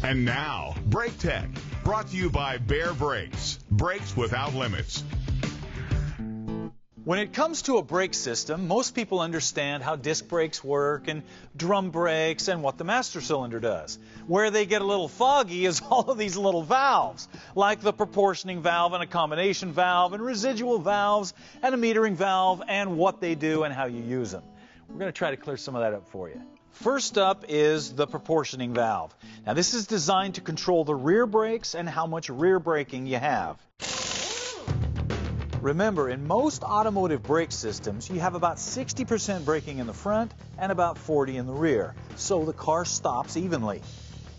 And now, Brake Tech, brought to you by Bear Brakes. Brakes without limits. When it comes to a brake system, most people understand how disc brakes work and drum brakes and what the master cylinder does. Where they get a little foggy is all of these little valves, like the proportioning valve and a combination valve and residual valves and a metering valve and what they do and how you use them. We're going to try to clear some of that up for you. First up is the proportioning valve. Now this is designed to control the rear brakes and how much rear braking you have. Remember, in most automotive brake systems, you have about 60% braking in the front and about 40% in the rear, so the car stops evenly.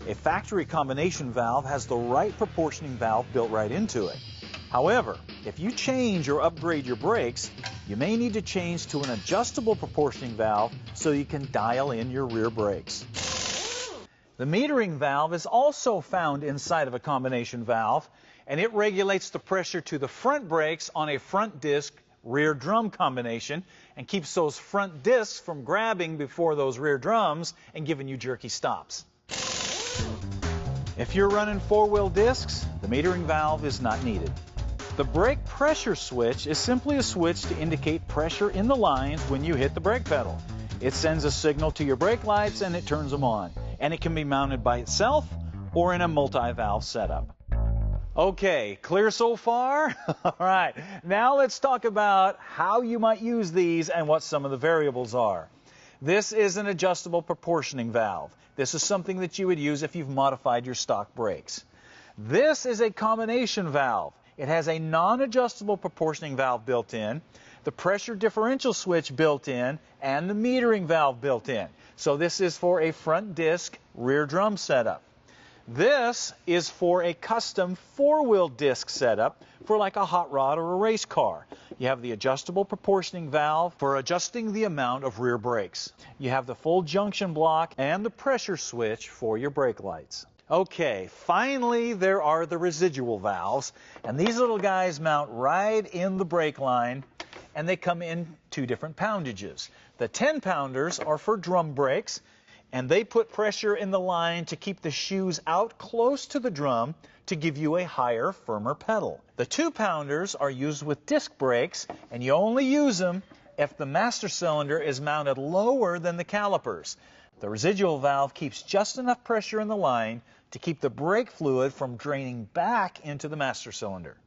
A factory combination valve has the right proportioning valve built right into it. However, if you change or upgrade your brakes, you may need to change to an adjustable proportioning valve so you can dial in your rear brakes. The metering valve is also found inside of a combination valve, and it regulates the pressure to the front brakes on a front disc rear drum combination and keeps those front discs from grabbing before those rear drums and giving you jerky stops. If you're running four-wheel discs, the metering valve is not needed. The brake pressure switch is simply a switch to indicate pressure in the lines when you hit the brake pedal. It sends a signal to your brake lights and it turns them on. And it can be mounted by itself or in a multi-valve setup. Okay, clear so far? All right, now let's talk about how you might use these and what some of the variables are. This is an adjustable proportioning valve. This is something that you would use if you've modified your stock brakes. This is a combination valve. It has a non-adjustable proportioning valve built in, the pressure differential switch built in, and the metering valve built in. So this is for a front disc rear drum setup. This is for a custom four-wheel disc setup for like a hot rod or a race car. You have the adjustable proportioning valve for adjusting the amount of rear brakes. You have the full junction block and the pressure switch for your brake lights. Okay, finally there are the residual valves, and these little guys mount right in the brake line, and they come in two different poundages. The 10-pounders are for drum brakes, and they put pressure in the line to keep the shoes out close to the drum to give you a higher, firmer pedal. The 2-pounders are used with disc brakes, and you only use them if the master cylinder is mounted lower than the calipers. The residual valve keeps just enough pressure in the line to keep the brake fluid from draining back into the master cylinder.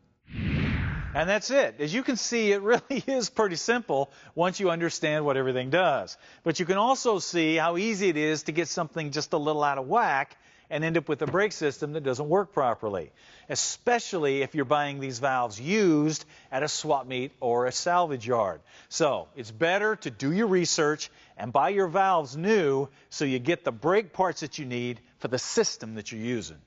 And that's it. As you can see, it really is pretty simple once you understand what everything does. But you can also see how easy it is to get something just a little out of whack and end up with a brake system that doesn't work properly, especially if you're buying these valves used at a swap meet or a salvage yard. So it's better to do your research and buy your valves new so you get the brake parts that you need for the system that you're using.